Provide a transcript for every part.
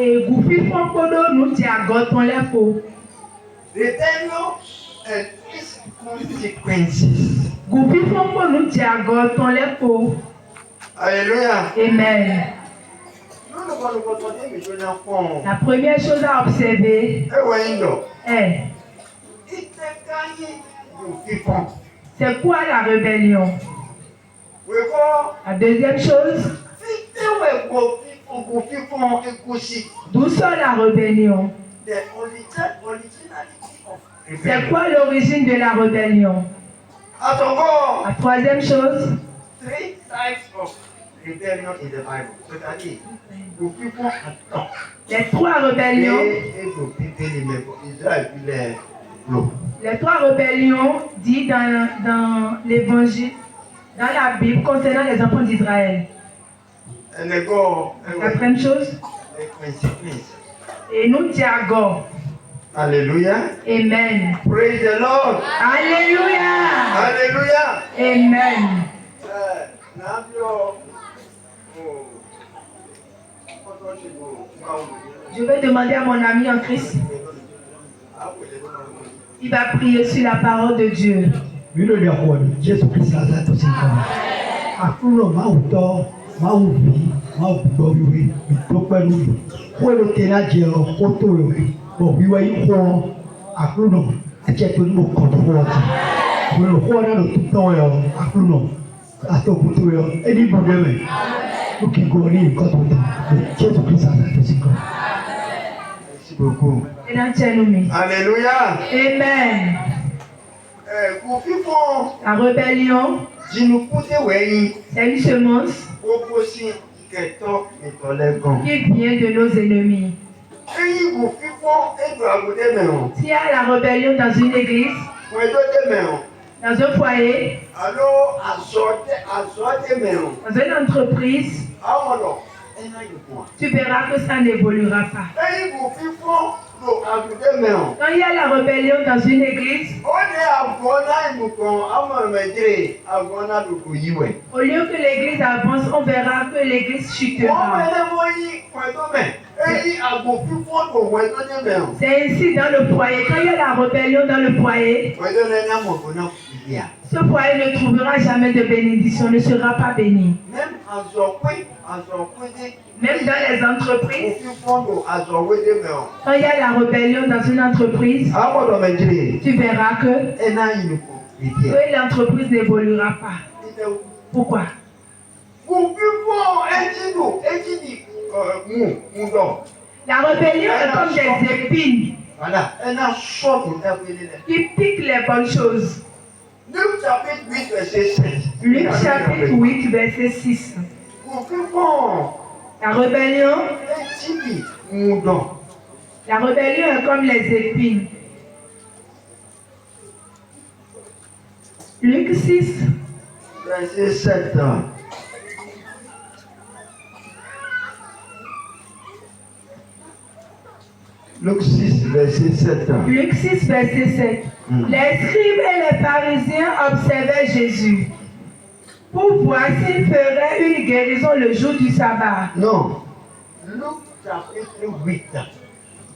Et Goufi Fonkodo nous dit à Goton les faux. Rebellion and its consequences. Goufi Fonkodo nous dit à Goton les faux. Alléluia. Amen. La première chose à observer est c'est quoi la rébellion? La deuxième chose, d'où sort la rébellion? C'est quoi l'origine de la rébellion? La troisième chose, les trois rébellions. Les trois rébellions dites dans l'évangile, dans la Bible, concernant les enfants d'Israël. La première chose, et nous diagons. Alléluia. Amen. Praise the Lord. Alléluia. Alléluia. Amen. Je vais demander à mon ami en Christ. Il va prier sur la parole de Dieu. Merci beaucoup. Alléluia. Amen. La rébellion, c'est une semence qui vient de nos ennemis. S'il y a la rébellion dans une église, dans un foyer, dans une entreprise, tu verras que ça n'évoluera pas. Quand il y a la rébellion dans une église, au lieu que l'église avance, on verra que l'église chutera. C'est ainsi dans le foyer. Quand il y a la rébellion dans le foyer, ce foyer ne trouvera jamais de bénédiction, ne sera pas béni. Même dans les entreprises, quand il y a la rébellion dans une entreprise, tu verras que l'entreprise n'évoluera pas. Pourquoi? La rébellion est comme des épines qui piquent les bonnes choses. Luc chapitre 8, verset 6. La rébellion est comme les épines. Luc 6, verset 7. Luc 6, verset 7. Luc 6, verset 7. Les scribes et les pharisiens observaient Jésus pour voir s'il ferait une guérison le jour du sabbat. Non. Luc chapitre 8,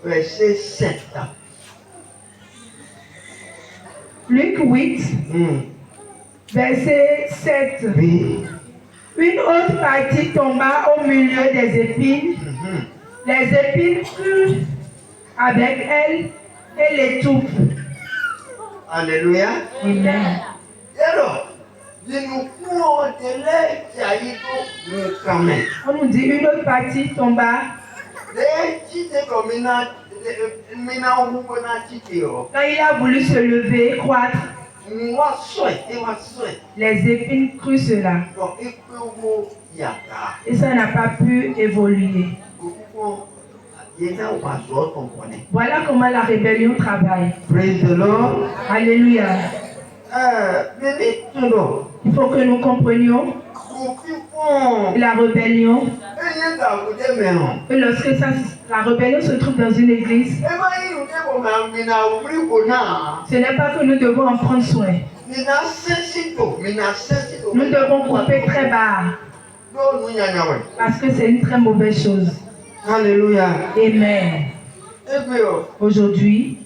verset 7. Luc 8, verset 7. Oui. Une autre partie tomba au milieu des épines. Les épines crurent avec elle et l'étouffent. Alléluia. Amen. On nous dit une autre partie tomba. Quand il a voulu se lever, croître, les épines crurent cela. Et ça n'a pas pu évoluer. Voilà comment la rébellion travaille. Praise the Lord. Alléluia. Il faut que nous comprenions la rébellion. Et lorsque la rébellion se trouve dans une église, ce n'est pas que nous devons en prendre soin. Nous devons couper très bas. Parce que c'est une très mauvaise chose. Alléluia. Amen. Aujourd'hui,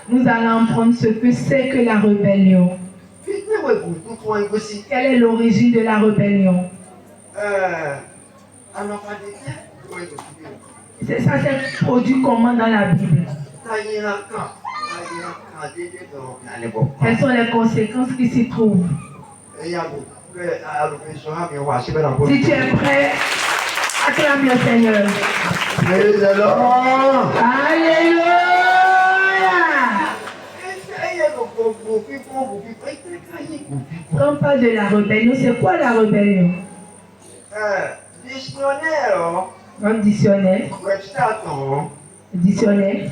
nous allons apprendre ce que c'est que la rébellion. Quelle est l'origine de la rébellion? Ça s'est produit comment dans la Bible? Quelles sont les conséquences qui s'y trouvent? Si tu es prêt, acclame le Seigneur. Praise the Lord. Alléluia. Quand on parle de la rébellion, c'est quoi la rébellion? Un dictionnaire. Dictionnaire.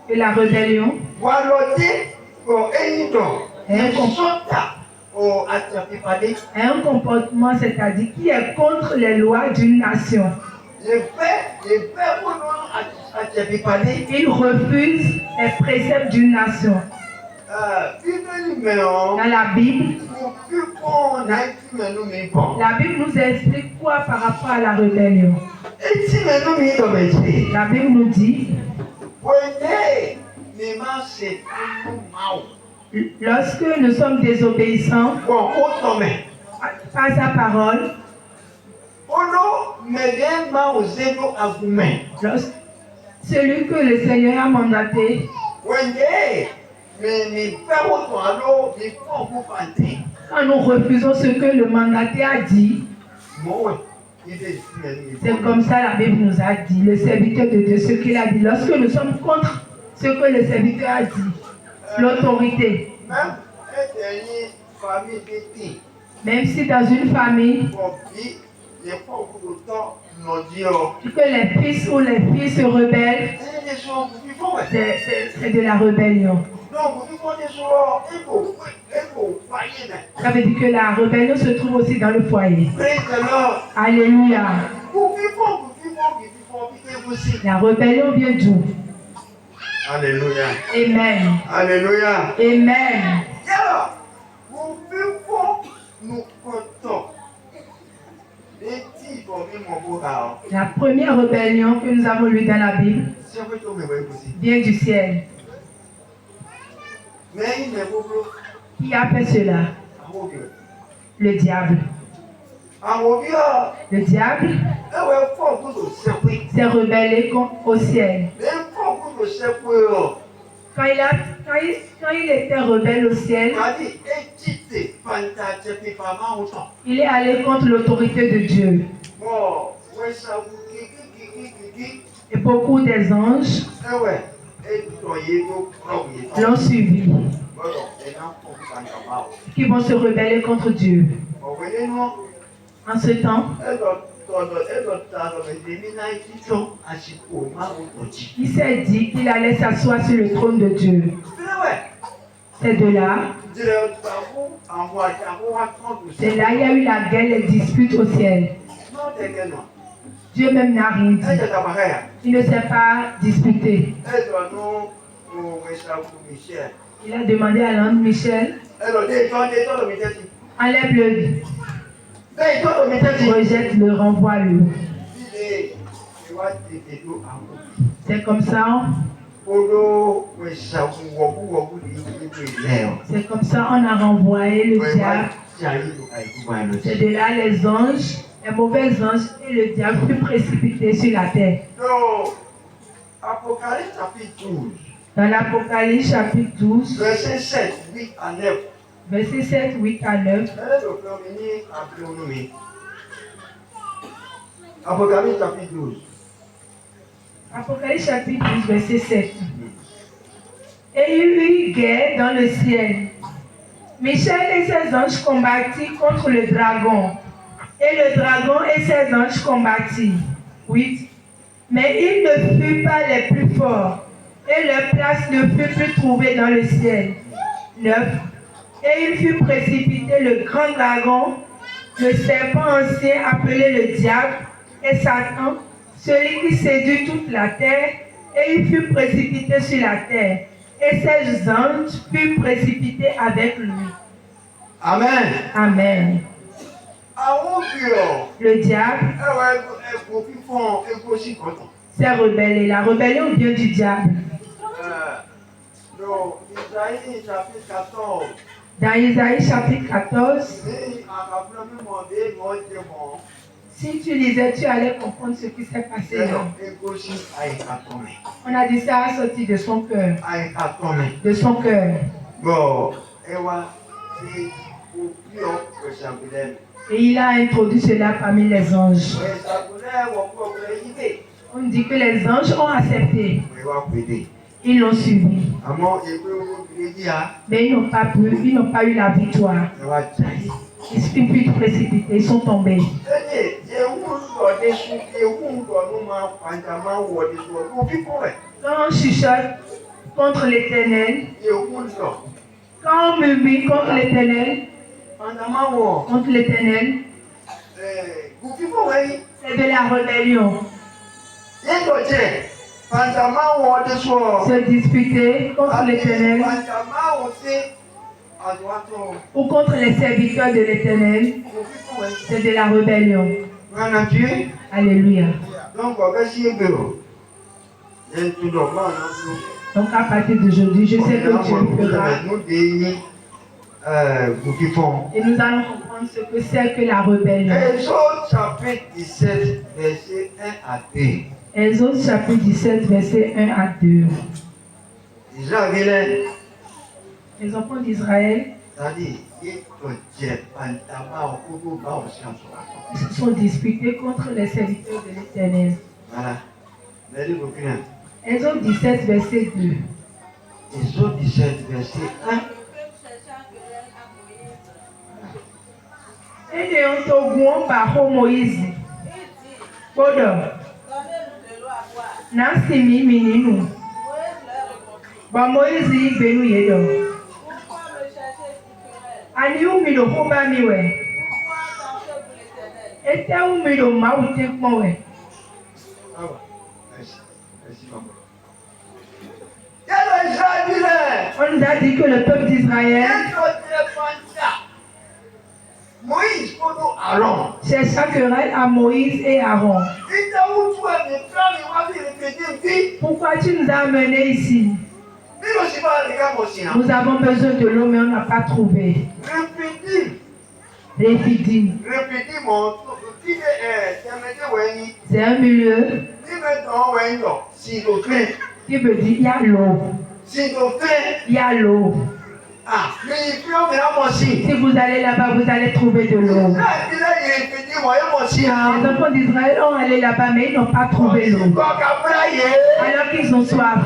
Et la rébellion. Un comportement, c'est-à-dire qui est contre les lois d'une nation. Il refuse les préceptes d'une nation. Dans la Bible, nous explique quoi par rapport à la rébellion. La Bible nous dit, lorsque nous sommes désobéissants à sa parole, celui que le Seigneur a mandaté, quand nous refusons ce que le mandaté a dit, c'est comme ça la Bible nous a dit, le serviteur de Dieu, ce qu'il a dit. Lorsque nous sommes contre ce que le serviteur a dit, l'autorité, même si dans une famille, que les fils ou les filles se rebellent, c'est de la rébellion. Ça veut dire que la rébellion se trouve aussi dans le foyer. Alléluia. La rébellion vient d'où? Alléluia. Amen. Alléluia. Amen. La première rébellion que nous avons lue dans la Bible vient du ciel. Qui a fait cela? Le diable. Le diable s'est rebellé au ciel. Quand il était rebelle au ciel, il est allé contre l'autorité de Dieu. Et beaucoup des anges l'ont suivi, qui vont se rebeller contre Dieu. En ce temps, il s'est dit qu'il allait s'asseoir sur le trône de Dieu. C'est de là, il y a eu la guerre, les disputes au ciel. Dieu même n'a rien dit. Il ne s'est pas disputé. Il a demandé à l'ange Michel, enlève-le, rejette-le, renvoie-le. C'est comme ça. C'est comme ça on a renvoyé le diable. C'est de là les anges, les mauvais anges et le diable furent précipités sur la terre. Dans l'Apocalypse chapitre 12, verset 7, 8 à 9. Verset 7, 8 à 9. Apocalypse chapitre 12. Apocalypse chapitre 12, verset 7. Et il y eut guerre dans le ciel. Michel et ses anges combattirent contre le dragon. Et le dragon et ses anges combattirent. 8. Mais ils ne furent pas les plus forts. Et leur place ne fut plus trouvée dans le ciel. 9. Et il fut précipité le grand dragon, le serpent ancien appelé le diable et Satan, celui qui séduit toute la terre, et il fut précipité sur la terre. Et ses anges furent précipités avec lui. Amen. Amen. Le diable s'est rebellé. La rébellion vient du diable. Dans Isaïe chapitre 14, si tu lisais, tu allais comprendre ce qui s'est passé là. On a dit ça a sorti de son cœur. De son cœur. Et il a introduit cela parmi les anges. On dit que les anges ont accepté. Ils l'ont suivi. Mais ils n'ont pas pu, ils n'ont pas eu la victoire. Ils sont plus précipités, ils sont tombés. Quand on chuchote contre l'Éternel, quand on murmure contre l'Éternel, c'est de la rébellion. Se disputer contre l'Éternel ou contre les serviteurs de l'Éternel, c'est de la rébellion. Alléluia. Donc à partir d'aujourd'hui, je sais que Dieu fera. Et nous allons comprendre ce que c'est que la rébellion. Exode chapitre 17, verset 1 à 2. Exode chapitre 17, verset 1 à 2. Les enfants d'Israël se sont disputés contre les serviteurs de l'Éternel. Exode 17, verset 2. Exode 17, verset 1. Et de Ontoguon par Moïse. Bodo. Nansimi mininu. Ba Moïse y benu yedo. Ani umi do koba miwe. Ete umi do maute kmowe. On nous a dit que le peuple d'Israël chercha querelle à Moïse et Aaron. Pourquoi tu nous as amenés ici? Nous avons besoin de l'eau, mais on n'a pas trouvé. Répétez. C'est un milieu qui veut dire il y a l'eau. Il y a l'eau. Si vous allez là-bas, vous allez trouver de l'eau. Les enfants d'Israël ont allé là-bas, mais ils n'ont pas trouvé l'eau. Alors qu'ils ont soif.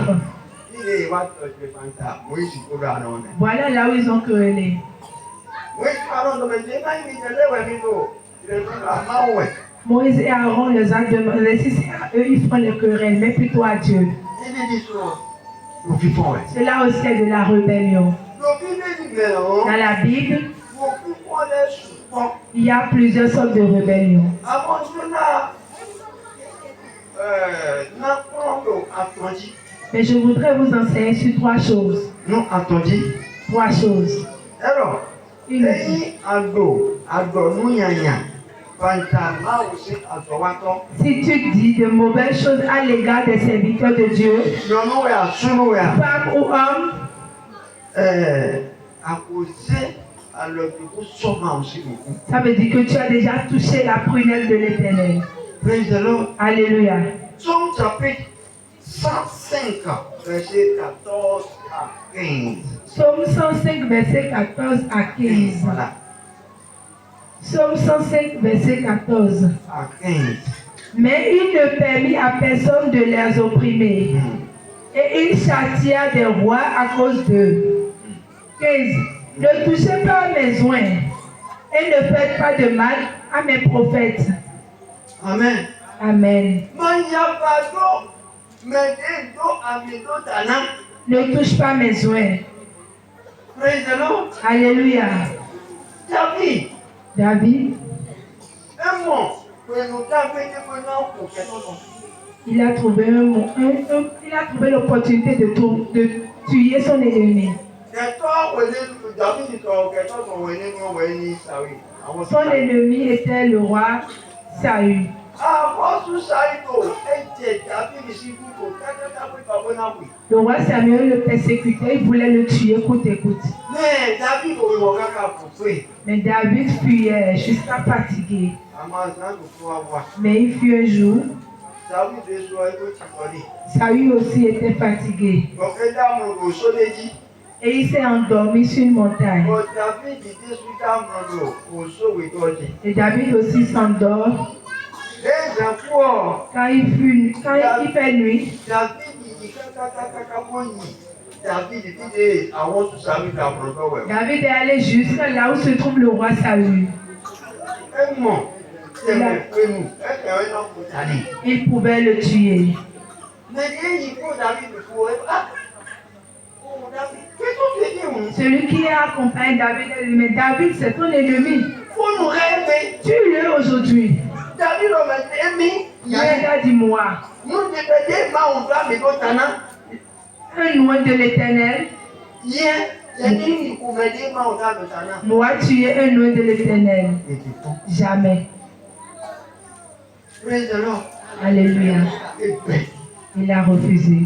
Voilà là où ils ont querellé. Moïse et Aaron les a demandé si c'est à eux, ils font les querelles, mais plutôt à Dieu. Cela aussi est de la rébellion. Dans la Bible, il y a plusieurs sortes de rébellion. Mais je voudrais vous enseigner sur trois choses. Trois choses. Si tu dis de mauvaises choses à l'égard des serviteurs de Dieu, femme ou homme, ça veut dire que tu as déjà touché la prunelle de l'Éternel. Alléluia. Psaume chapitre 105, verset 14 à 15. Psaume 105, verset 14 à 15. Voilà. Psaume 105, verset 14 à 15. Mais il ne permit à personne de les opprimer. Et il châtia des rois à cause d'eux. 15. Ne touchez pas à mes oins et ne faites pas de mal à mes prophètes. Amen. Amen. Ne touche pas mes oins. Alléluia. David. Il a trouvé un mot, il a trouvé l'opportunité de tuer son ennemi. Son ennemi était le roi Saül. Le roi Samuel le persécutait, il voulait le tuer coûte et coûte. Mais David fuyait jusqu'à fatigué. Mais il fut un jour. Saül aussi était fatigué. Et il s'est endormi sur une montagne. Et David aussi s'endort. Quand il fait nuit, David est allé jusqu'à là où se trouve le roi Saül. Il pouvait le tuer. Celui qui accompagne David, mais David c'est ton ennemi. Tue-le aujourd'hui. David a dit moi. Un loin de l'Éternel. Moi tu es un loin de l'Éternel. Jamais. Alléluia. Il a refusé.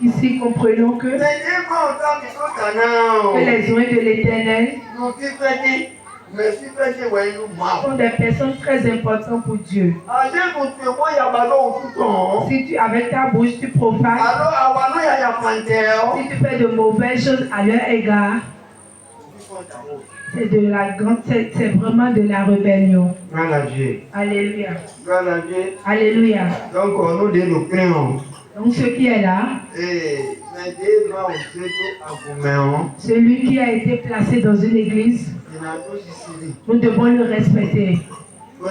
Ici, comprenons que les oins de l'Éternel sont des personnes très importantes pour Dieu. Si tu, avec ta bouche, tu profanes, si tu fais de mauvaises choses à leur égard, c'est vraiment de la rébellion. Alléluia. Alléluia. Donc ce qui est là, celui qui a été placé dans une église, nous devons le respecter. Nous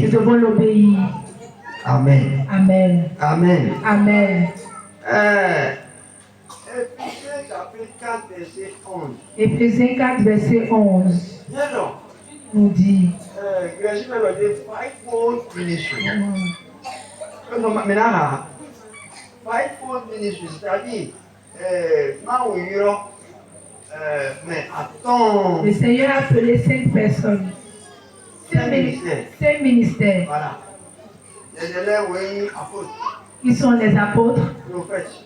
devons l'obéir. Amen. Amen. Amen. Amen. Éphésiens 4, verset 11 nous dit le Seigneur a appelé 5 personnes. 5 ministères. Voilà. Ils sont les apôtres,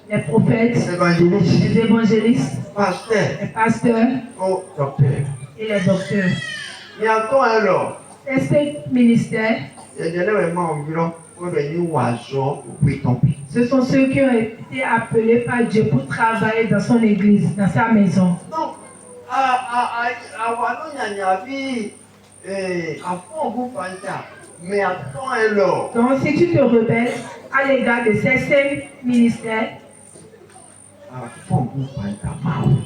les prophètes, les évangélistes, les pasteurs et les docteurs. Ces 5 ministères, ce sont ceux qui ont été appelés par Dieu pour travailler dans son église, dans sa maison. Donc, si tu te rebelles à l'égard de ces 5 ministères,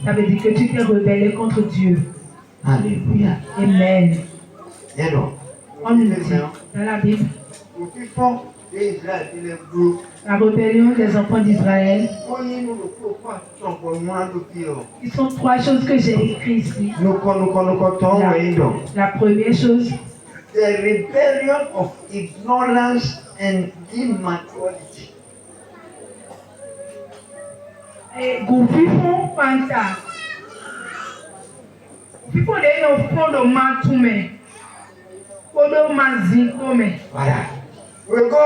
ça veut dire que tu t'es rebellé contre Dieu. Alléluia. Amen. On nous dit dans la Bible, la rébellion des enfants d'Israël, ils sont 3 choses que j'ai écrites ici. La première chose, the rebellion of ignorance and immaturity. Gufifon panta. Gufifon de no fondo matume. Fondo mazikome. Voilà. We go.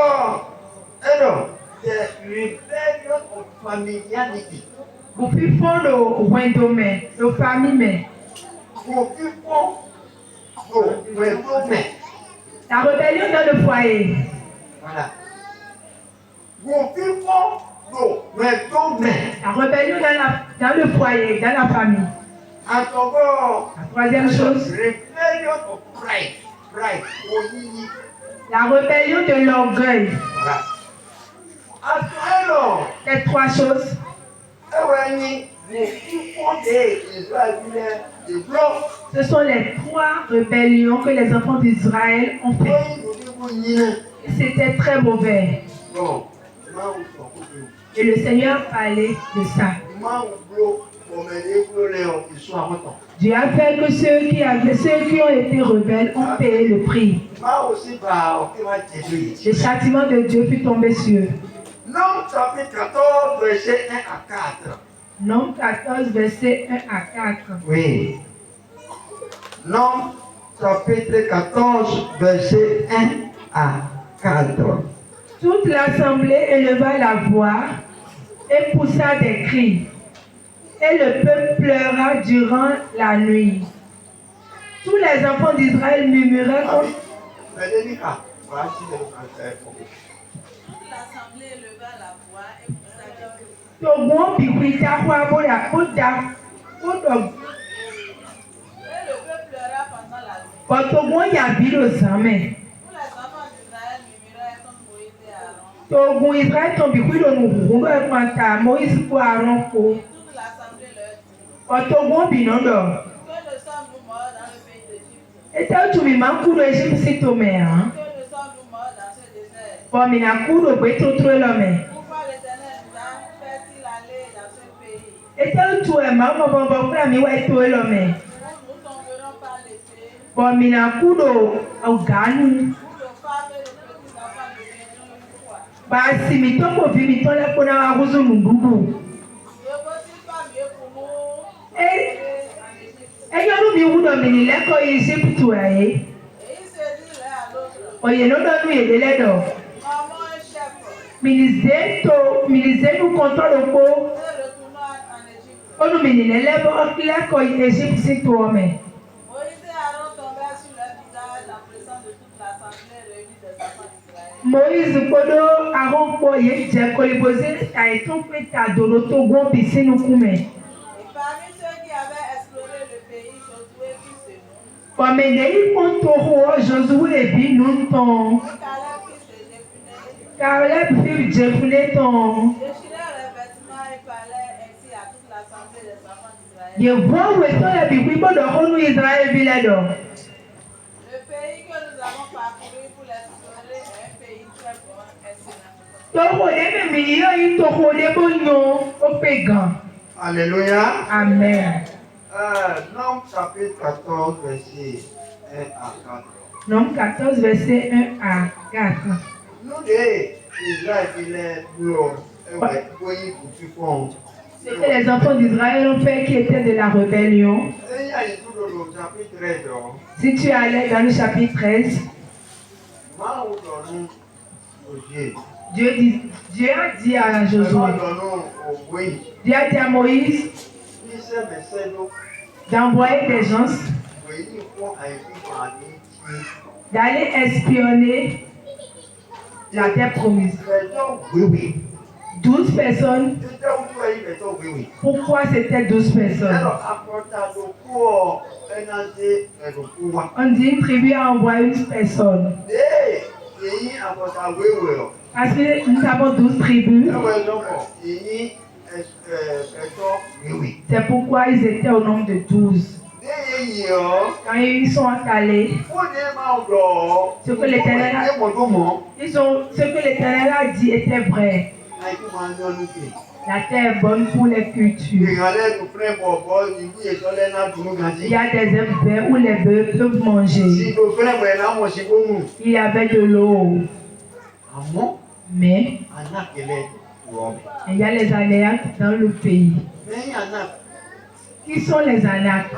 The rebellion of familiarity. Gufifon do wendome, do famille. Gufifon do wendome. La rébellion dans le foyer. Voilà. Gufifon do wendome. La rébellion dans le foyer, dans la famille. La 3e chose, rebellion of pride. la rébellion de l'orgueil. Voilà. Les 3 choses. Ce sont les 3 rébellions que les enfants d'Israël ont fait. C'était très mauvais. Et le Seigneur parlait de ça. Dieu a fait que ceux qui ont été rebelles ont payé le prix. Le châtiment de Dieu fut tombé sur eux. Nombre 14, verset 1 à 4. Oui. Nombre chapitre 14, verset 1 à 4. Toute l'assemblée éleva la voix et poussa des cris. Et le peuple pleura durant la nuit. Tous les enfants d'Israël murmuraient contre... L'assemblée leva la voix et poussa des cris. Togon bikwita kwa boda boda boda. Et le peuple pleura pendant la nuit. Togon yabilo zame. Tous les enfants d'Israël murmuraient contre Moïse et Aaron. Togon Israël ton bikwilo nugungo kwanta Moïse ko Aaron ko. Toute l'assemblée leur dit. Togon binondo. Que ne sommes-nous morts dans le pays d'Égypte? Et tu mi mankudo Égypte si to me hein. Que ne sommes-nous morts dans ce désert? Bon mina kudo beto tro lo me. Pourquoi l'Éternel nous a fait-il aller dans ce pays? Et tu e ma mo bon kwa mi wa to lo me. Nous tomberons par l'épée. Bon mina kudo au ganu. Nos femmes et nos petits enfants deviendront une proie. Basi mitoko vi mitole kona wa kuzu mundugu. Ne vaut-il pas mieux pour nous Eh. aller en Égypte? Eyo mi wudo mi ni leko Egypte aye. Et ils se disent l'un à l'autre. Oye no do mi edele do. Maman un chef. Milize nous contrôle ko. Nous retournons en Égypte. Onu mi ni lebo leko Egypte si to me. Moïse et Aaron tombèrent sur leur visage en présence de toute l'assemblée réunie des enfants d'Israël. Moïse kodo Aaron ko ye je ko liboze ta eton pe ta dolo to gon pisinu kume. Et parmi ceux qui avaient exploré le pays, Josué fils de Nun, Pomedei kontoro Josué bi nun ton. et Caleb fils de Jephunneh, Caleb fi Jefune ton. déchirèrent leurs vêtements et parlaient ainsi à toute l'assemblée des enfants d'Israël. Ye vo we to le bi bodo honu Israël bi le do. Le pays que nous avons parcouru pour l'explorer est un pays très bon, excellent. Toko de mi yo yi toko de bonyo o pe gan. Alléluia. Amen. Nombre chapitre 14, verset 1 à 4. Nombre 14, verset 1 à 4. Nous, Israël, il est bleu. Oui, tu fonds. Ce que les enfants d'Israël ont fait qui était de la rébellion. Et il y a tout le chapitre 13. Si tu allais dans le chapitre 13, Moi, nous donnons au Dieu. Dieu a dit à Nous Josué, donnons au oui. Dieu a dit à Moïse Il s'est baissé, nous. d'envoyer des gens, Oui, il faut un peu parler. d'aller espionner la terre promise. Oui, oui. 12 personnes. Oui, oui. Pourquoi c'était 12 personnes? On dit une tribu a envoyé une personne. Parce que nous avons 12 tribus. C'est pourquoi ils étaient au nombre de 12. Quand ils sont allés, ce que l'Éternel a dit était vrai. La terre est bonne pour les cultures. Il y a des herbes vertes où les bœufs peuvent manger. Il y avait de l'eau. Mais il y a les Anéates dans le pays. Qui sont les Anéates?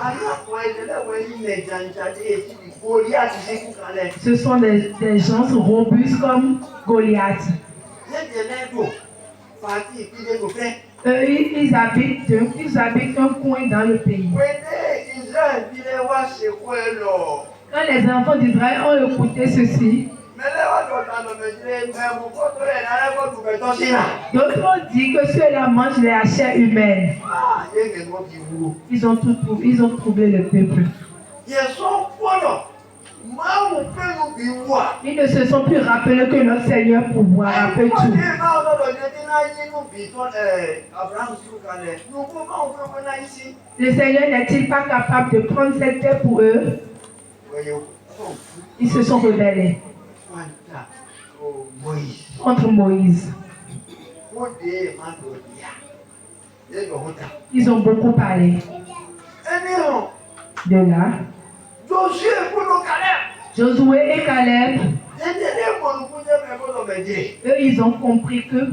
Ce sont des gens robustes comme Goliath. Ils habitent un coin dans le pays. Quand les enfants d'Israël ont écouté ceci, d'autres ont dit que ceux-là mangent la chair humaine. Ils ont troublé le peuple. Ils ne se sont plus rappelés que notre Seigneur pourvoira peu tout. Le Seigneur n'est-il pas capable de prendre cette terre pour eux? Ils se sont rebellés contre Moïse. Ils ont beaucoup parlé. De là, Josué et Caleb, eux, ils ont compris que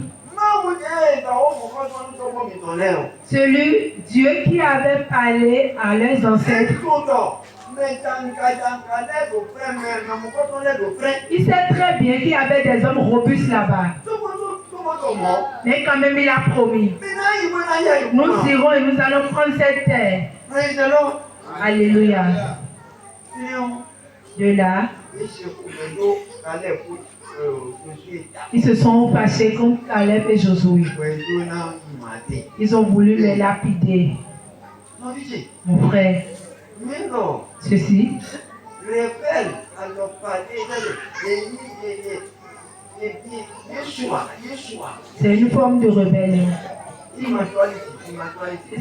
Celui, Dieu qui avait parlé à leurs ancêtres, il sait très bien qu'il y avait des hommes robustes là-bas. Mais quand même, il a promis. Nous irons et nous allons prendre cette terre. Alléluia. De là, ils se sont fâchés contre Caleb et Josué. Ils ont voulu les lapider. Mon frère, ceci, c'est une forme de rébellion.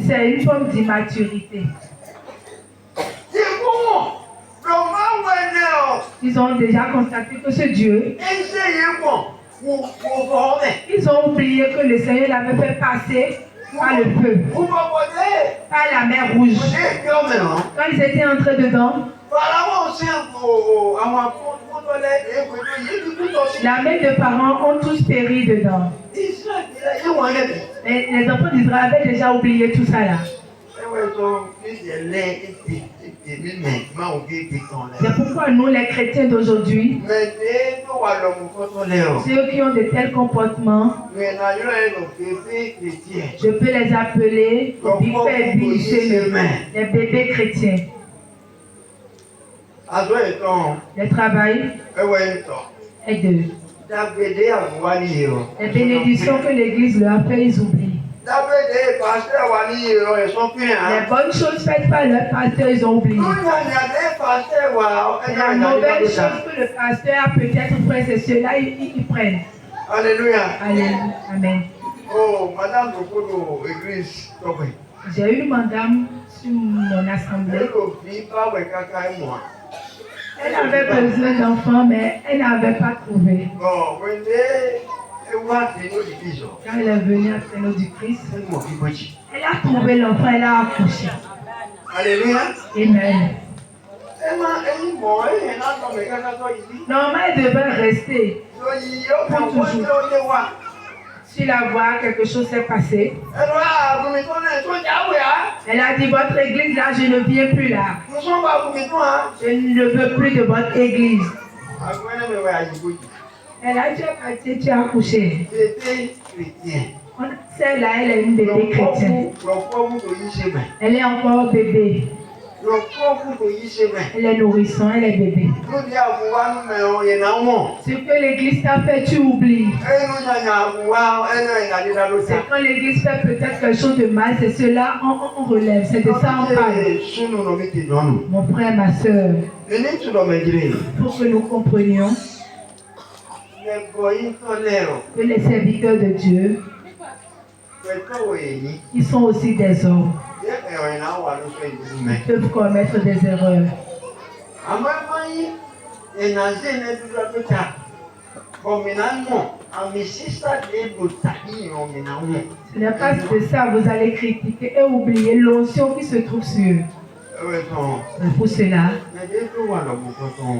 C'est une forme d'immaturité. Ils ont déjà constaté que ce Dieu, ils ont oublié que le Seigneur l'avait fait passer par le feu, par la mer rouge. Quand ils étaient entrés dedans, la mère de parents ont tous péri dedans. Et les enfants d'Israël avaient déjà oublié tout ça là. C'est pourquoi nous, les chrétiens d'aujourd'hui, ceux qui ont de tels comportements, je peux les appeler les bébés chrétiens. Le travail est d'eux. Les bénédictions que l'Église leur fait, ils oublient. Les bonnes choses faites par le pasteur, ils ont oublié. La mauvaise chose que le pasteur a peut-être fait, c'est cela, ils prennent. Alléluia. Alléluia. Amen. Oh, Madame Lokodo, église. J'ai eu madame sur mon assemblée. Elle avait besoin d'enfants, mais elle n'avait pas trouvé. Quand elle est venue à Créneau du Christ, elle a trouvé l'enfant, elle a accouché. Alléluia. Amen. Normalement, elle devait rester pour toujours. Si la voix, quelque chose s'est passé, elle a dit, votre église là, je ne viens plus là. Je ne veux plus de votre église. Elle a dit, tu as accouché. Celle-là, elle est une bébé chrétienne. Elle est encore bébé. Elle est nourrisson, elle est bébé. Ce que l'église t'a fait, tu oublies. C'est quand l'église fait peut-être quelque chose de mal, c'est cela, on relève. C'est de ça on parle. Mon frère, ma soeur, pour que nous comprenions que les serviteurs de Dieu, ils sont aussi des hommes. Ils peuvent commettre des erreurs. Ce n'est pas de ça, vous allez critiquer et oublier l'onction qui se trouve sur eux. Pour cela,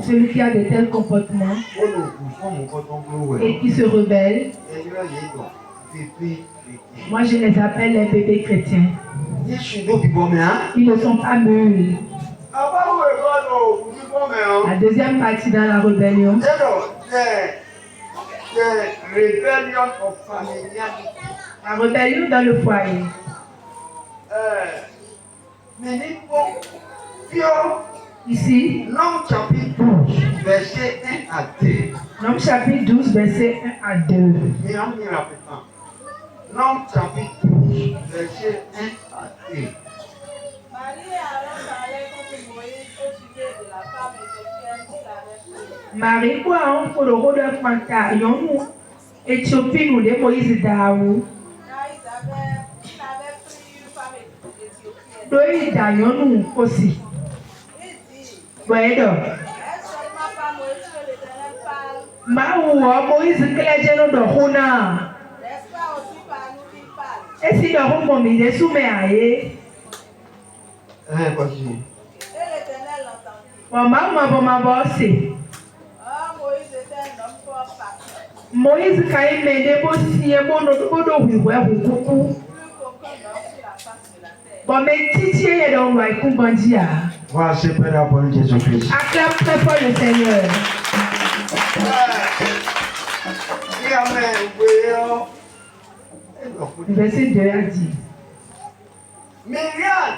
celui qui a de tels comportements et qui se rebelle, moi je les appelle les bébés chrétiens. Ils ne sont pas mûrs. La deuxième partie dans la rébellion, la rébellion dans le foyer. Ici, Nom chapitre 12, verset 1 à 2. Nom chapitre 12, verset 1 à 2. Nom chapitre 12, verset 1 à 2. Marie et Aaron parlaient contre Moïse au sujet de la femme éthiopienne qu'il avait prise. Marie, quoi, on peut le rôle de Fanta, yon Éthiopie, nous, de Moïse Daou. Car il avait pris une femme éthiopienne. Doyi Dayon, nous aussi. Il dit, Bueno, est-ce seulement par Moïse que l'Éternel parle? Maou, Moïse, Kledjeno de Huna. N'est-ce pas aussi par nous qu'il parle? Et si le Homo mide soumet à ye, Continue. Et l'Éternel l'entendit. Maman, maman, bossé. Or, Moïse était un homme fort parfait. Moïse quand il m'a négocié mon autre oui ouais beaucoup. Bon mais titi est dans le coup bandit à. Voici Père pour Jésus-Christ. Acclame très fort le Seigneur. Verset 2 a dit. Myriam,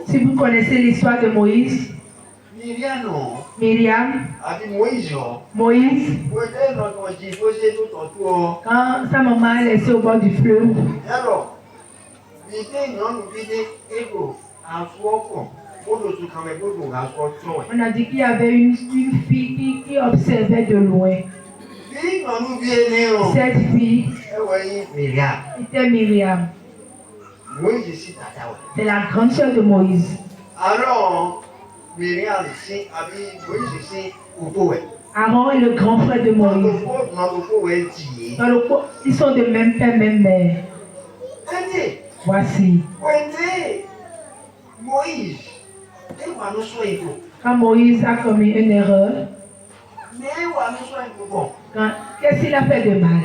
si vous connaissez l'histoire de Moïse, Myriam, Moïse, quand sa maman est laissée au bord du fleuve, on a dit qu'il y avait une fille qui observait de loin. Cette fille était Myriam. C'est la grande sœur de Moïse. Alors, Aaron est le grand frère de Moïse. Ils sont de même père, même mère. Voici. Quand Moïse a commis une erreur, qu'est-ce qu'il a fait de mal?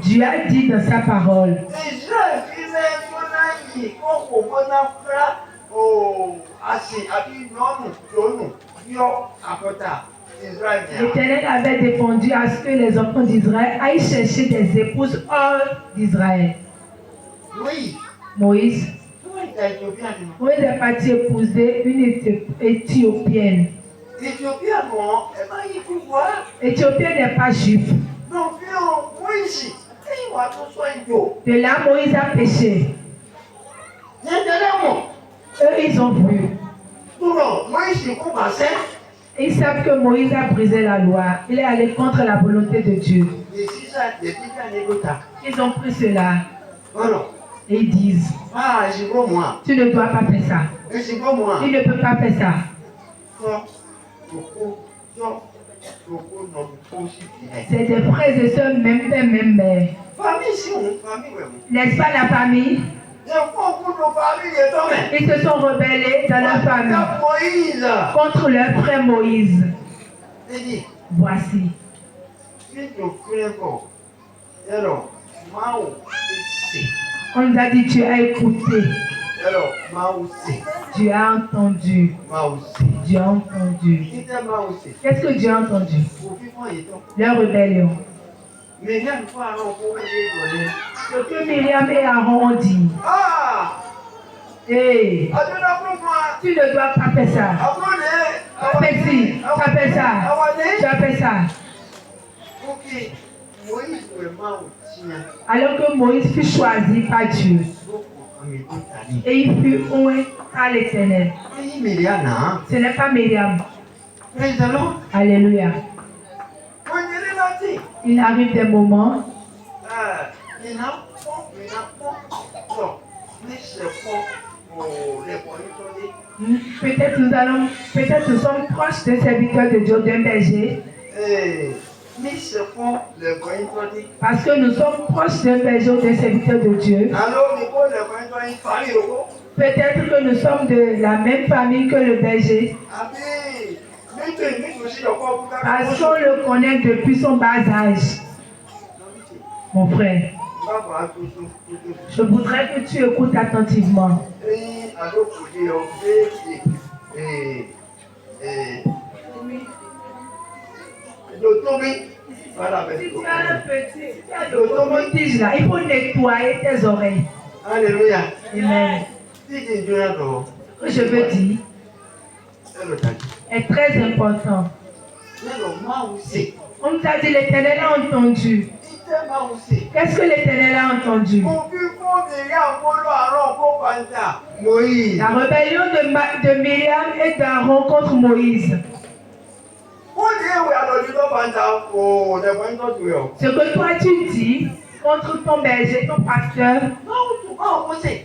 Dieu a dit dans sa parole. L'Éternel avait défendu à ce que les enfants d'Israël aillent chercher des épouses hors d'Israël. Moïse est parti épouser une Éthiopienne. Éthiopienne n'est pas juif. De là, Moïse a péché. Eux, ils ont vu. Ils savent que Moïse a brisé la loi. Il est allé contre la volonté de Dieu. Ils ont pris cela. Et ils disent, tu ne dois pas faire ça. Tu ne peux pas faire ça. C'est des frères et sœurs, même père, même mère. N'est-ce pas la famille? Ils se sont rebellés dans leur famille contre leur frère Moïse. Voici. On nous a dit, tu as écouté. Dieu a entendu. Dieu a entendu. Qu'est-ce que Dieu a entendu? Leur rébellion. Ce que Myriam et Aaron ont dit. Hey, tu ne dois pas faire ça. Fais ci, fais ça. Tu as fait ça. Alors que Moïse fut choisi par Dieu. Et il fut oint par l'Éternel. Ce n'est pas Myriam. Alléluia. Il arrive des moments peut-être nous sommes proches d'un serviteur de Dieu, d'un berger. Parce que nous sommes proches d'un berger ou d'un serviteur de Dieu. Peut-être que nous sommes de la même famille que le berger. Parce qu'on le connaît depuis son bas âge. Mon frère, je voudrais que tu écoutes attentivement. Si tu as un petit tige là, il faut nettoyer tes oreilles. Alléluia. Amen. Ce que je veux dire est très important. On nous a dit l'Éternel a entendu. Qu'est-ce que l'Éternel a entendu? La rébellion de Myriam et d'Aaron contre Moïse. Ce que toi tu dis contre ton berger, ton pasteur,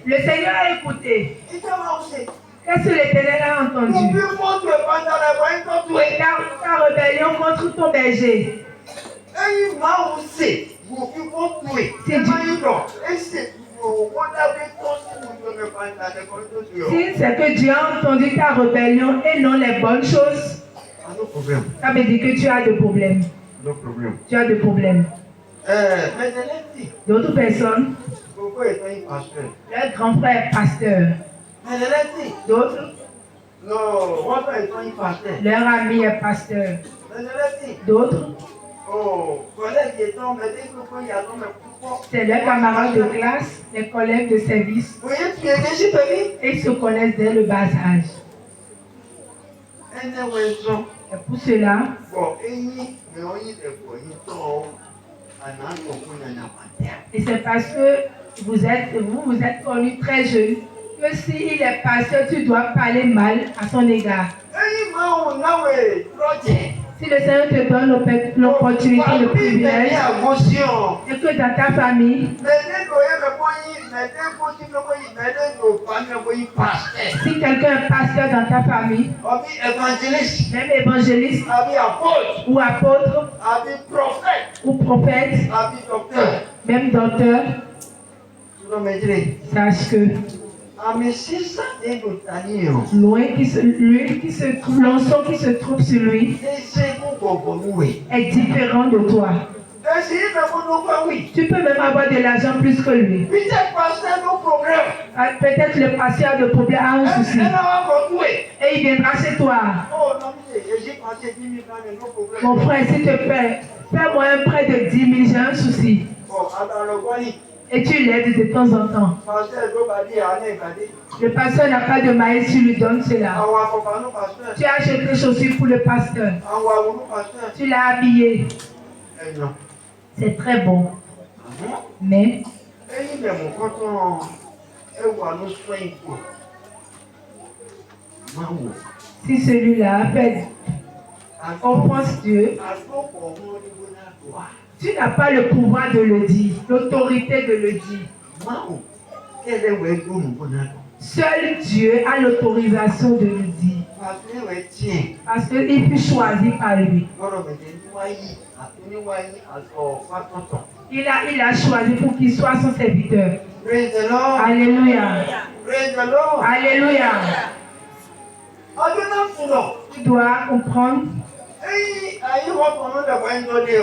le Seigneur a écouté. Qu'est-ce que l'Éternel a entendu? Ta rébellion contre ton berger. Si c'est que Dieu a entendu ta rébellion et non les bonnes choses, ça veut dire que tu as des problèmes. Tu as des problèmes. D'autres personnes, leur grand frère est pasteur. D'autres, leur ami est pasteur. D'autres, c'est leurs camarades de classe, les collègues de service. Et ils se connaissent dès le bas âge. Et pour cela, et c'est parce que vous êtes connu très jeune que s'il est pasteur, tu dois parler mal à son égard. Si le Seigneur te donne l'opportunité, le privilège, et que dans ta famille, si quelqu'un est pasteur dans ta famille, même évangéliste, ou apôtre, ou prophète, même docteur, sache que l'huile qui se trouve, l'encens qui se trouve sur lui est différent de toi. Tu peux même avoir de l'argent plus que lui. Peut-être le pasteur de problème a un souci. Et il viendra chez toi. Mon frère, s'il te plaît, fais-moi un prêt de 10 000, j'ai un souci. Et tu l'aides de temps en temps. Le pasteur n'a pas de maïs, tu lui donnes cela. Tu as acheté des chaussures pour le pasteur. Tu l'as habillé. C'est très bon. Mais si celui-là fait offense Dieu, tu n'as pas le pouvoir de le dire, l'autorité de le dire. Seul Dieu a l'autorisation de le dire. Parce qu'il fut choisi par lui. Il a choisi pour qu'il soit son serviteur. Alléluia. Alléluia. Tu dois comprendre.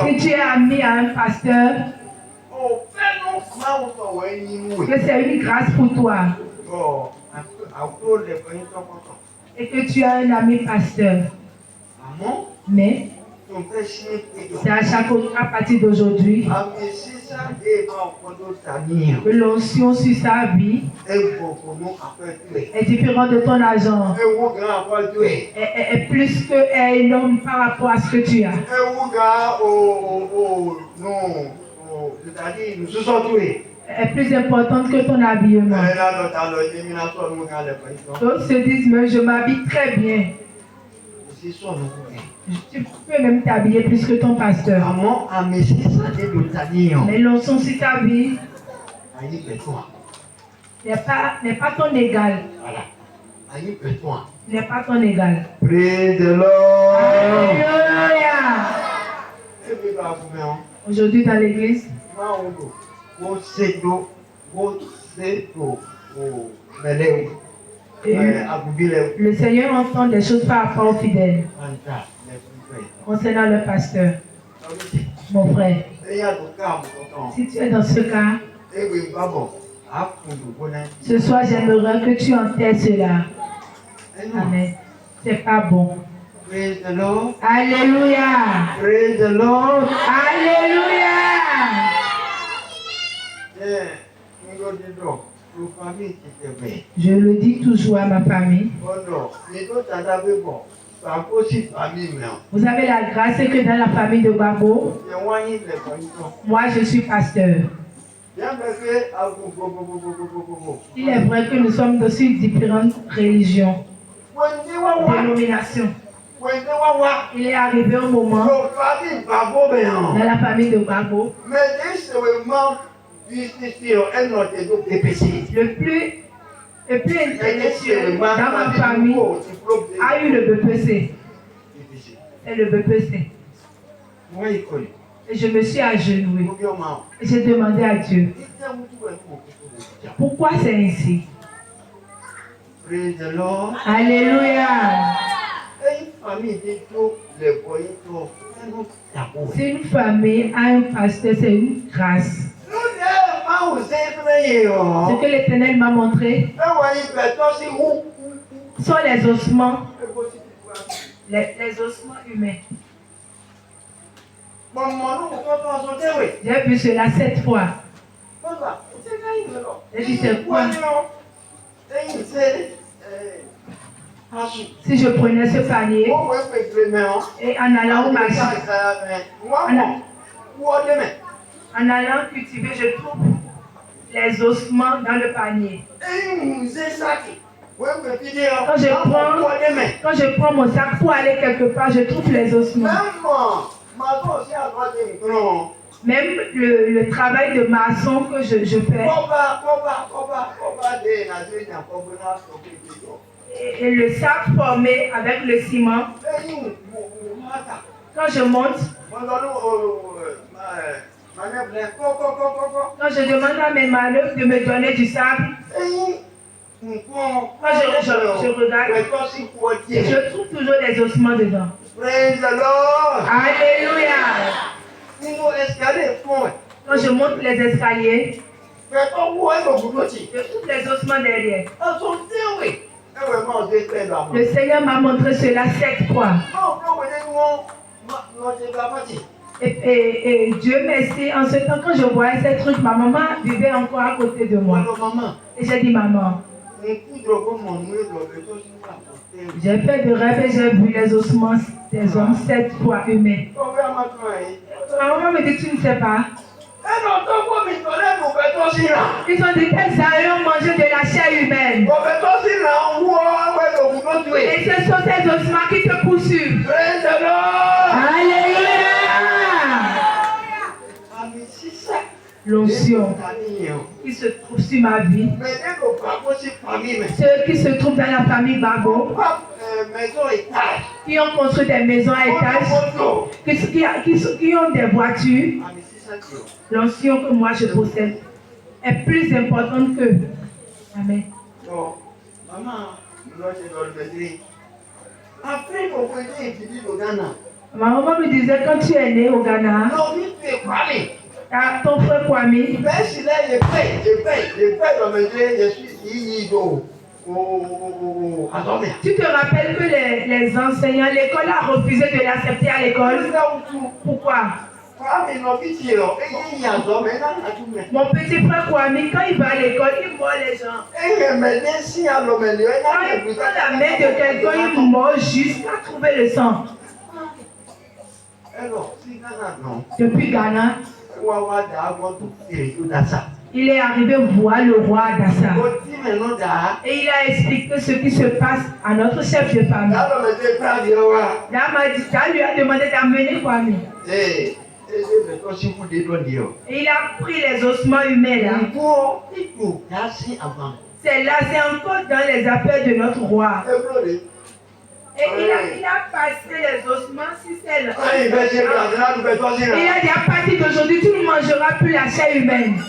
Si tu es ami à un pasteur, que c'est une grâce pour toi. Et que tu as un ami pasteur. Mais c'est à partir d'aujourd'hui que l'onction sur sa vie est différente de ton argent. Est plus que énorme par rapport à ce que tu as. Est plus importante que ton habillement. D'autres se disent, mais je m'habille très bien. Tu peux même t'habiller plus que ton pasteur. Mais l'onction sur ta vie n'est pas ton égal. N'est pas ton égal. Praise the Lord. Alléluia. Aujourd'hui dans l'église, le Seigneur entend des choses par rapport aux fidèles. Concernant le pasteur, mon frère, si tu es dans ce cas, ce soir j'aimerais que tu enterres cela. Amen. C'est pas bon. Praise the Lord. Alléluia. Praise the Lord. Alléluia. Je le dis toujours à ma famille. Vous avez la grâce que dans la famille de Babo, moi je suis pasteur. Il est vrai que nous sommes de différentes religions, dénominations. Il est arrivé un moment dans la famille de Babo, le plus intellectuel dans ma famille a eu le BPC. C'est le BPC. Et je me suis agenouillé. Et j'ai demandé à Dieu, pourquoi c'est ainsi? Praise the Lord. Alléluia. Si une famille a un pasteur, c'est une grâce. Ce que l'Éternel m'a montré sont les ossements, les ossements humains. J'ai vu cela 7 fois. J'ai dit c'est quoi? Si je prenais ce panier et en allant au marché, en allant cultiver, je trouve les ossements dans le panier. Quand je prends mon sac pour aller quelque part, je trouve les ossements. Même le travail de maçon que je fais. Et le sac formé avec le ciment. Quand je monte, quand je demande à mes manœuvres de me donner du sable, quand je regarde, je trouve toujours des ossements dedans. Praise the Lord. Alléluia. Quand je monte les escaliers, je trouve les ossements derrière. Le Seigneur m'a montré cela 7 fois. Et Dieu merci, en ce temps, quand je voyais ces trucs, ma maman vivait encore à côté de moi. Et j'ai dit, maman, j'ai fait de rêve et j'ai vu les ossements des hommes 7 fois humains. Ma maman me dit, tu ne sais pas. Ils ont dit, tes aïeux ont mangé de la chair humaine. Et ce sont ces ossements qui te poursuivent. Alléluia. L'onction qui se trouve sur ma vie. Ceux qui se trouvent dans la famille Bago, qui ont construit des maisons à étage, qui ont des voitures. L'onction que moi je possède est plus importante que. Amen. Ma maman me disait quand tu es né au Ghana, ton frère Kwame, tu te rappelles que les enseignants, l'école a refusé de l'accepter à l'école? Pourquoi? Mon petit frère Kwame, quand il va à l'école, il mord les gens. Quand la main de quelqu'un, il mord jusqu'à trouver le sang. Depuis Ghana, il est arrivé voir le roi Dassa. Et il a expliqué ce qui se passe à notre chef de famille. Ça lui a demandé d'amener Kwame. Et il a pris les ossements humains là. C'est là, c'est encore dans les affaires de notre roi. Et il a passé les ossements sur celle. Il a dit à partir d'aujourd'hui, tu ne mangeras plus la chair humaine.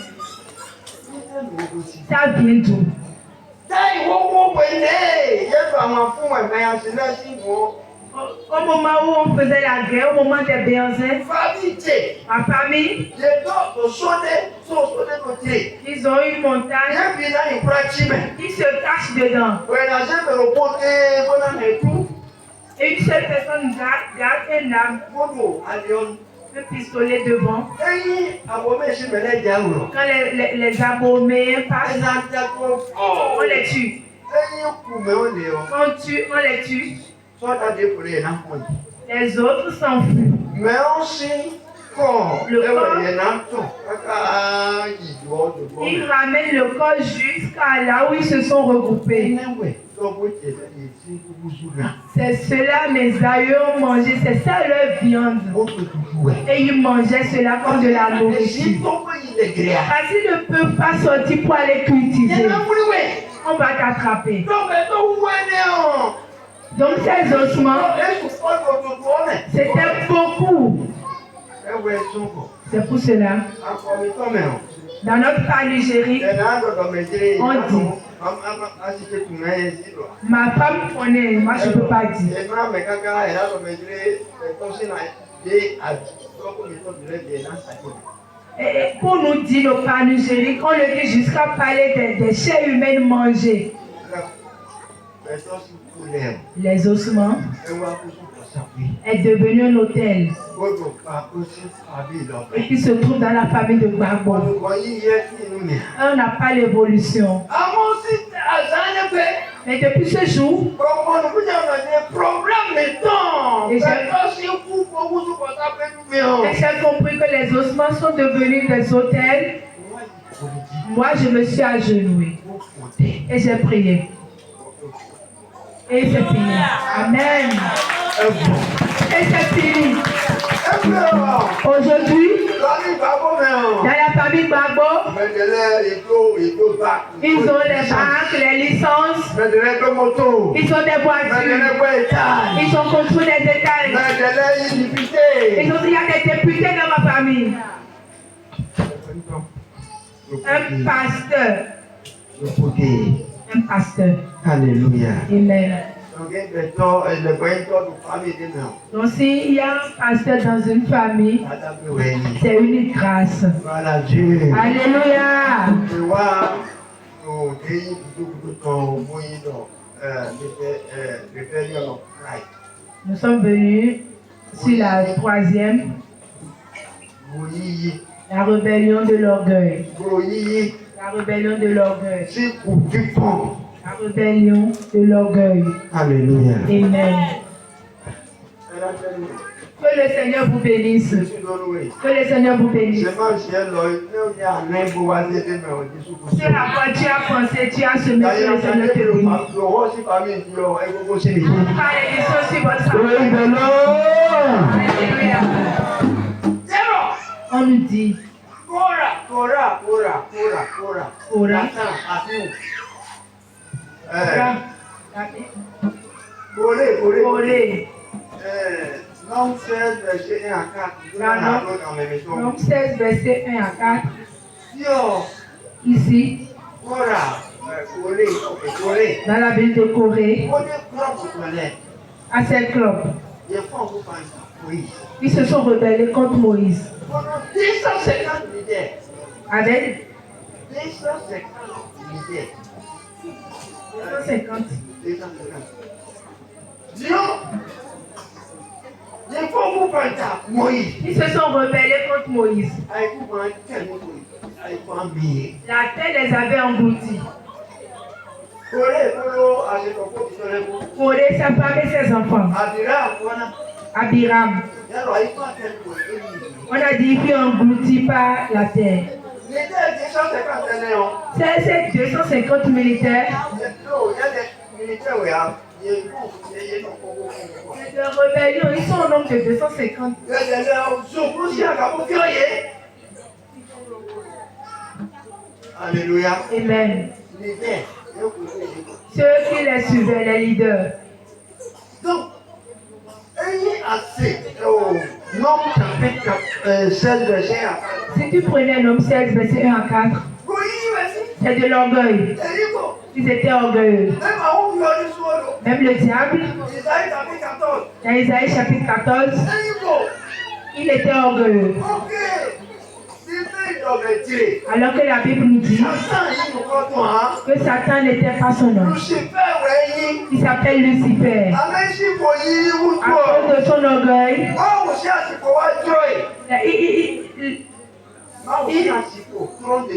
Ça vient d'où? Au moment où on faisait la guerre, au moment des Béanzins, ma famille, ils ont une montagne qui se cache dedans. Et une seule personne garde un arme, un pistolet devant. Quand les abomés passent, on les tue. Quand on les tue, les autres s'enfuient. Le corps, ils ramènent le corps jusqu'à là où ils se sont regroupés. C'est cela mes aïeux ont mangé, c'est ça leur viande. Et ils mangeaient cela comme de la nourriture. Parce qu'ils ne peuvent pas sortir pour aller cultiver. On va t'attraper. Donc ces ossements, c'était beaucoup. C'est pour cela. Dans notre panugerie, on dit, ma femme connaît, moi je ne peux pas dire. Et pour nous dire nos panugeries, on le dit jusqu'à parler des chairs humaines mangées. Les ossements est devenu un hôtel. Et qui se trouve dans la famille de Gbagbo. On n'a pas l'évolution. Mais depuis ce jour, j'ai compris que les ossements sont devenus des hôtels. Moi, je me suis agenouillé et j'ai prié. Et c'est fini. Amen. Et c'est fini. Aujourd'hui, dans la famille Gbagbo, ils ont les banques, les licences, ils ont des voitures, ils ont construit des étages, il y a des députés dans ma famille. Un pasteur. Un pasteur. Alléluia. Amen. Donc s'il y a un pasteur dans une famille, c'est une grâce. Voilà Dieu. Alléluia. Nous sommes venus sur la troisième, la rébellion de l'orgueil. La rébellion de l'orgueil. La rébellion de l'orgueil. Alléluia. Amen. Que le Seigneur vous bénisse. Que le Seigneur vous bénisse. C'est à quoi tu as pensé, tu as semé que le Seigneur te bénisse. Parlez sur votre famille. Alléluia. On nous dit. Cora. Nom 16, verset 1 à 4. Nom 16, verset 1 à 4. Ici. Dans la ville de Corée. À cette club. Ils se sont rebellés contre Moïse. Avec 250. Ils se sont rebellés contre Moïse. La terre les avait engloutis. Corée, sa femme et ses enfants. Abiram. On a dit qu'il engloutit par la terre. C'est 250 militaires. Les rébellions, ils sont au nombre de 250. Alléluia. Amen. Ceux qui les suivaient, les leaders. Donc, ayez assez. Nombre chapitre 16, verset 1. Si tu prenais l'homme 16, verset 1 à 4, c'est de l'orgueil. Ils étaient orgueilleux. Même le diable, dans Isaïe chapitre 14, il était orgueilleux. Alors que la Bible nous dit que Satan n'était pas son nom. Il s'appelle Lucifer. À cause de son orgueil,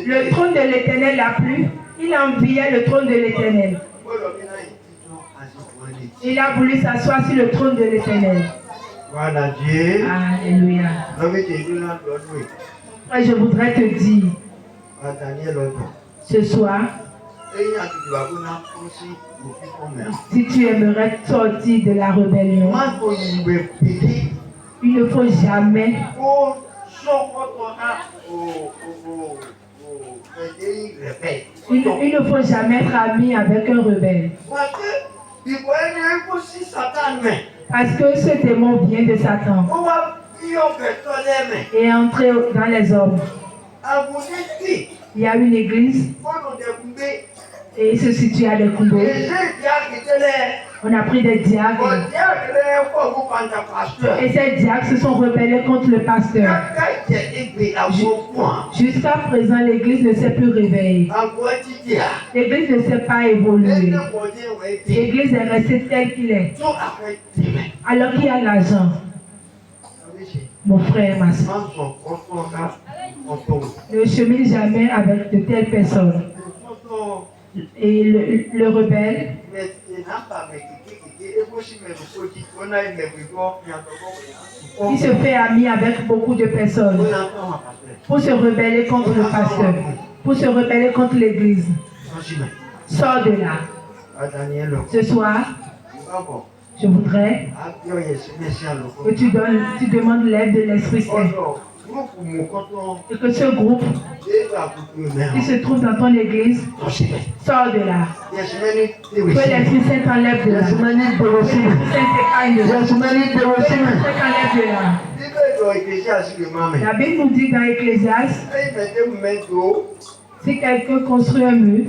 le trône de l'Éternel l'a plu. Il enviait le trône de l'Éternel. Il a voulu s'asseoir sur le trône de l'Éternel. Voilà Dieu. Alléluia. Et je voudrais te dire, ce soir, si tu aimerais sortir de la rébellion, il ne faut jamais il ne faut jamais être ami avec un rebelle. Parce que ce démon vient de Satan et est entré dans les hommes. Il y a une église et il se situe à Dekumbo. On a pris des diacres. Et ces diacres se sont rebellés contre le pasteur. Jusqu'à présent, l'église ne s'est plus réveillée. L'église ne s'est pas évoluée. L'église est restée telle qu'il est. Alors qu'il y a l'argent. Mon frère et ma soeur, ne chemine jamais avec de telles personnes. Et le rebelle, il se fait ami avec beaucoup de personnes pour se rebeller contre le pasteur, pour se rebeller contre l'église. Sors de là. Ce soir, je voudrais que tu demandes l'aide de l'Esprit Saint. Et que ce groupe qui se trouve dans ton église sort de là. Que l'Esprit Saint t'enlève de là. Que l'Esprit Saint t'épargne de là. Que l'Esprit Saint t'enlève de là. La Bible nous dit dans Ecclésiaste, si quelqu'un construit un mur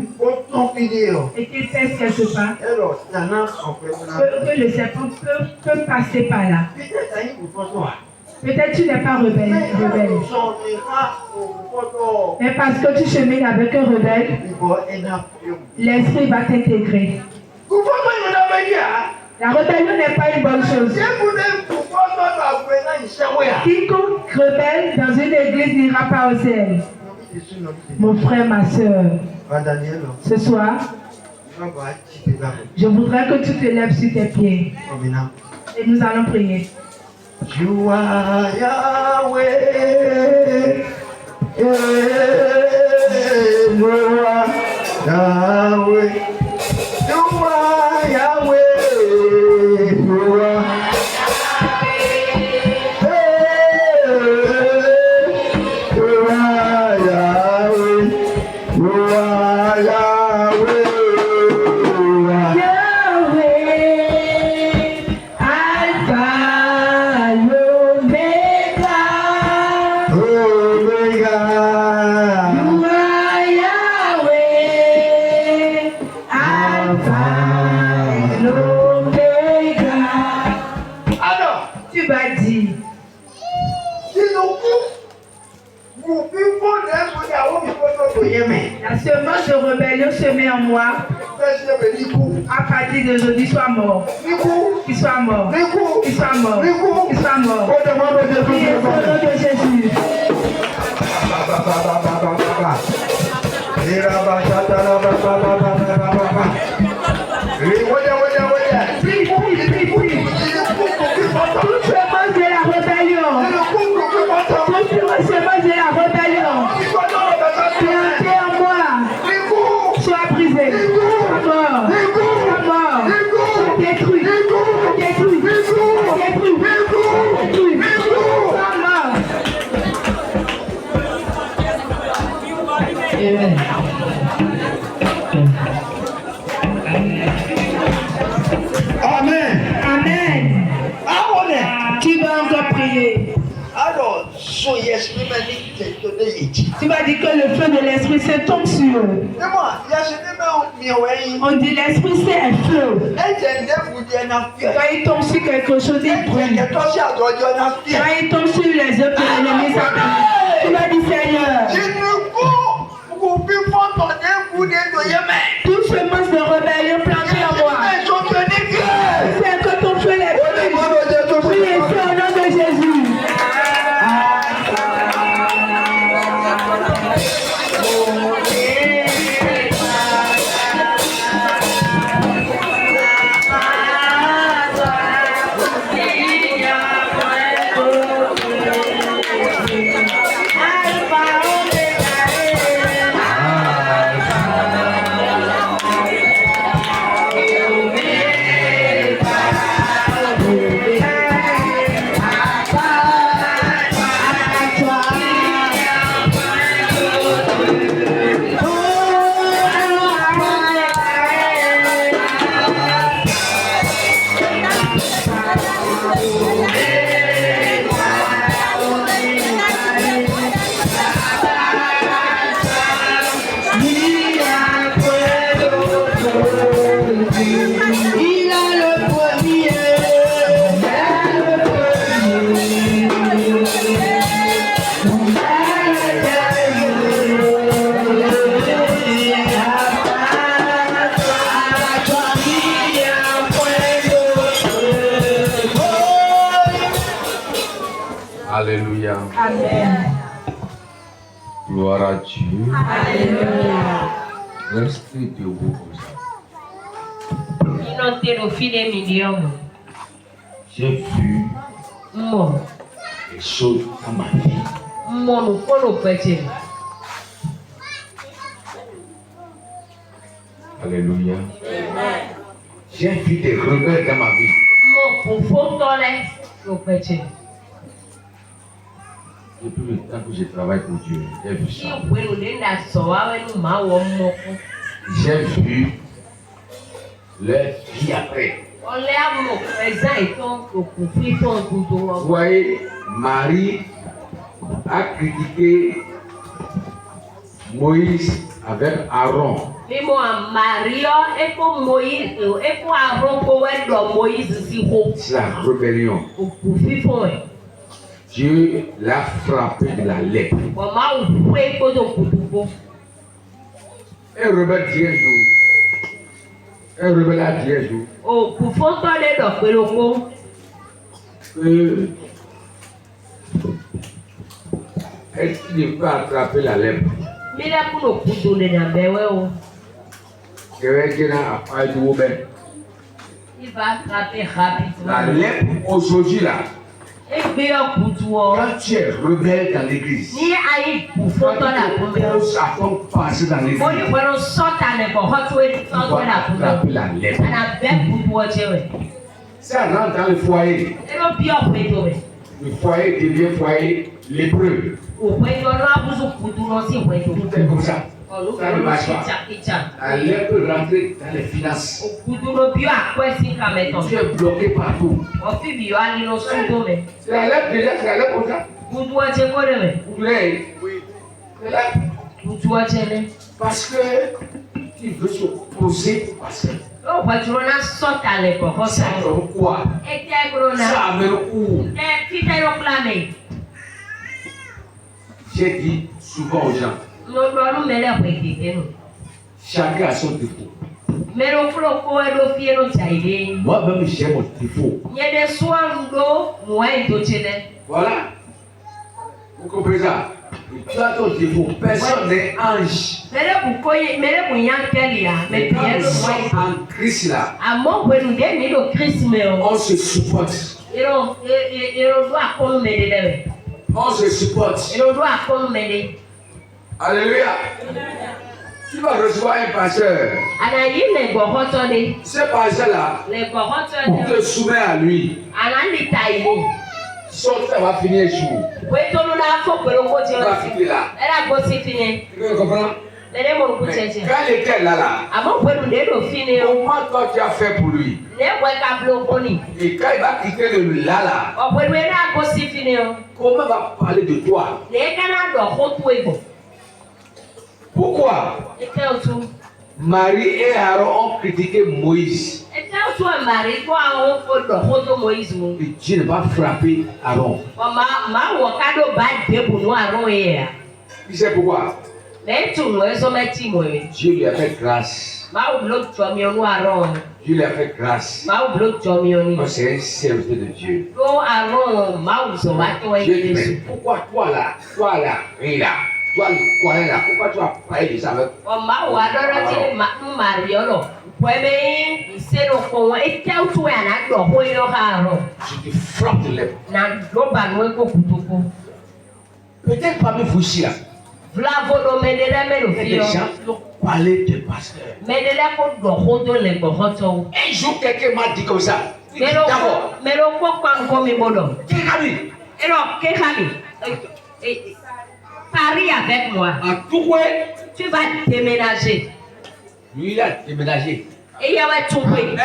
et qu'il pèse quelque part, que le serpent peut passer par là. Peut-être tu n'es pas rebelle. Mais parce que tu chemines avec un rebelle, l'esprit va t'intégrer. La rébellion n'est pas une bonne chose. Quiconque rebelle dans une église n'ira pas au ciel. Mon frère, ma soeur, ce soir, je voudrais que tu te lèves sur tes pieds. Et nous allons prier. You are Yahweh, you are Yahweh, you are Yahweh, you are La semence de rébellion semée en moi, à partir d'aujourd'hui, soit mort. Qu'il soit mort. Qu'il soit mort. Qu'il soit mort. Priez au nom de Jésus. Prie. Toute semence de la rébellion. Toute semence de la rébellion. Plantée en moi. Sois brisé. Sois mort. Sois mort. Sois détruit. Sois détruit. Sois détruit. Sois mort. Amen. Amen. Amen. Amen. Tu vas encore prier. Alors, tu vas dire que le feu de l'Esprit Saint tombe sur eux. On dit l'Esprit Saint est feu. Quand il tombe sur quelque chose, il brûle. Quand il tombe sur les œuvres de l'ennemi, ça brûle. Tu vas dire Seigneur, toute semence de rébellion plantée en moi, c'est que ton feu les brûle. Priez au nom de Jésus. Il a le premier. Alléluia. Amen. Gloire à Dieu. Alléluia. Restez debout comme ça. J'ai vu des choses dans ma vie. Alléluia. J'ai vu des rebelles dans ma vie. Depuis le temps que je travaille pour Dieu, j'ai vu ça. J'ai vu leur vie après. Vous voyez, Marie a critiqué Moïse avec Aaron. C'est la rébellion. Dieu l'a frappé de la lèpre. Un rebelle dit un jour. Un rebelle a dit un jour. Est-ce qu'il peut attraper la lèpre? La lèpre aujourd'hui là. Quand tu es rebelle dans l'église, quand tu poses à ton passé dans l'église, tu vas attraper la lèpre. Ça rentre dans le foyer. Le foyer devient foyer lépreux. Tout est comme ça. Ça ne marche pas. La lèpre peut rentrer dans les finances. Tu es bloqué partout. C'est la lèpre déjà, c'est la lèpre comme ça. Oui. Parce que tu veux se poser parce que ça donne quoi? Ça amène où? J'ai dit souvent aux gens, chacun a son défaut. Moi-même j'ai mon défaut. Voilà. Vous comprenez ça? Tu as ton défaut. Personne n'est ange. Mais quand nous sommes en Christ là, on se supporte. On se supporte. Alléluia. Tu vas recevoir un pasteur. Ce pasteur-là, tu te soumets à lui. Son temps va finir jour. Tu vas finir là. Tu comprends? Quand il était là, comment toi tu as fait pour lui? Et quand il va quitter le là, comment il va parler de toi? Pourquoi? Marie et Aaron ont critiqué Moïse. Et Dieu ne va frapper Aaron. Tu sais pourquoi? Dieu lui a fait grâce. Dieu lui a fait grâce. Oh, c'est un serviteur de Dieu. Dieu dit, mais pourquoi toi là, et là, toi là, pourquoi tu as parlé de ça avec je te frappe de lèvres. Peut-être parmi vous ici là. Il y a des gens qui ont parlé de pasteur. Un jour, quelqu'un m'a dit comme ça. D'abord, parie avec moi. Tu vas déménager. Lui, il a déménagé. Et il y a tout. Amen.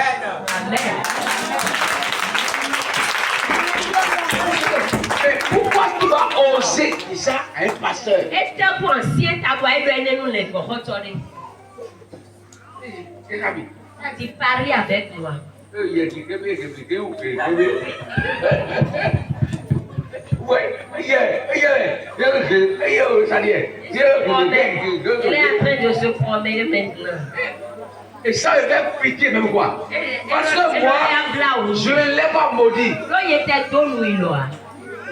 Mais pourquoi tu vas oser dire ça à un pasteur? Tu paries avec moi. Il est en train de se promener maintenant. Et ça, il fait pitié même quoi. Parce que moi, je ne l'ai pas maudit.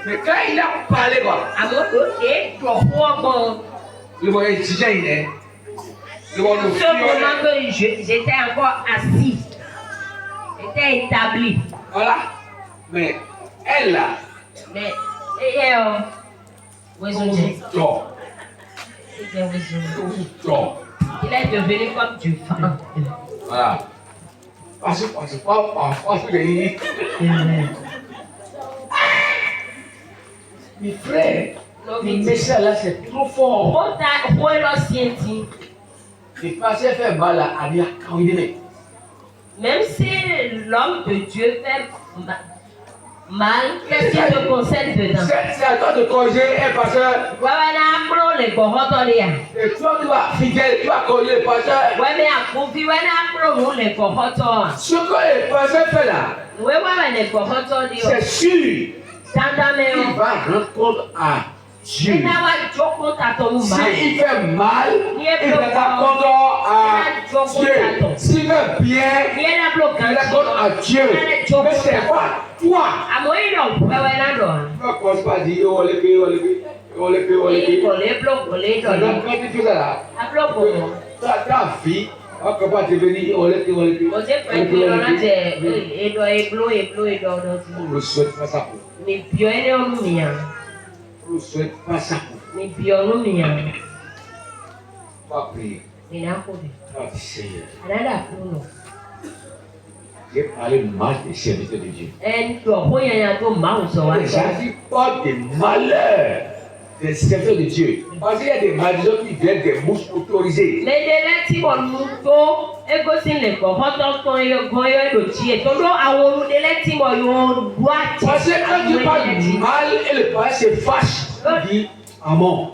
Mais quand il a parlé quoi, le moyen étudiant il est. Ce moment que j'étais encore assis, j'étais établi. Voilà. Mais elle là. Mais il est devenu comme du vent. Voilà. Parce que mes frères, mes messages là c'est trop fort. Les passés fait mal à lui quand il est. Même si l'homme de Dieu fait mal, qu'est-ce qui te concerne dedans? C'est à toi de corriger un pasteur. Et toi tu vas fidèle, tu vas corriger le pasteur. Ce que le pasteur fait là, c'est sûr. Il va rendre compte à Dieu. S'il fait mal, il va rendre à Dieu. S'il fait bien, il va rendre à Dieu. Mais c'est pas toi. Tu vas commencer par dire on les paye. Quand tu fais ça là, ta vie va commencer à devenir on les paye. On ne souhaite pas ça pour. On ne souhaite pas ça pour. Pas prier. Pas Seigneur. J'ai parlé mal des serviteurs de Dieu. J'arrive pas des malheurs des serviteurs de Dieu. Parce qu'il y a des malédictions qui viennent des mouches autorisées. Parce que quand tu parles mal et le père se fâche, il dit Amen.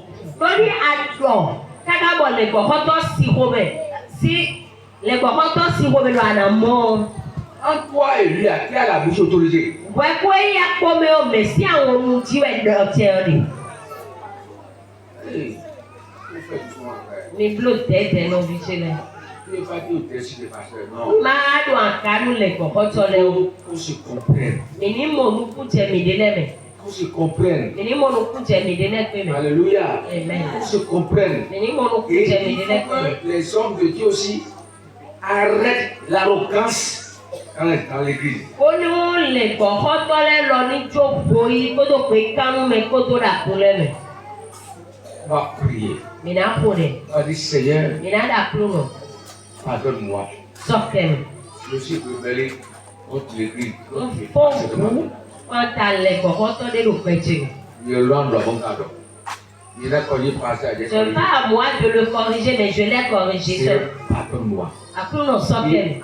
Entre toi et lui, qui a la bouche autorisée. Qu'on se comprenne. Alléluia. Qu'on se comprenne. Et il faut que les hommes de Dieu aussi arrêtent l'arrogance dans l'église. On va prier. On va dire Seigneur, pardonne-moi. Je suis rebellé contre l'église. C'est pas à moi de le corriger, mais je l'ai corrigé seul. Pardonne-moi.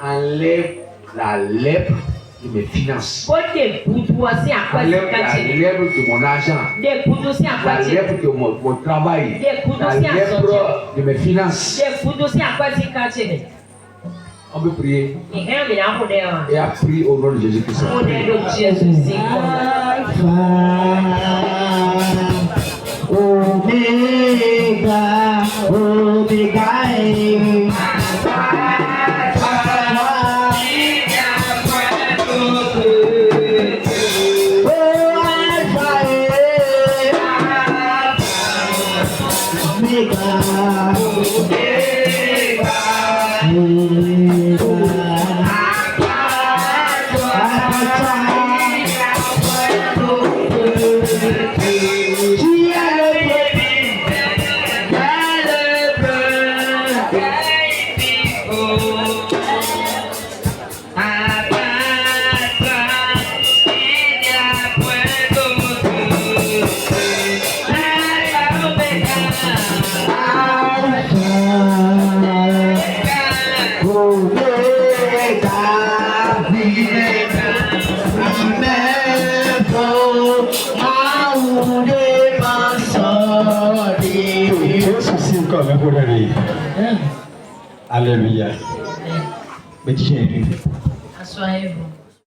Enlève la lèpre de mes finances. Enlève la lèpre de mon argent. La lèpre de mon travail. La lèpre de mes finances. On peut prier. Et à prier au nom de Jésus-Christ. Au nom de Jésus. Omega, Omega, Alléluia. Asseyez-vous.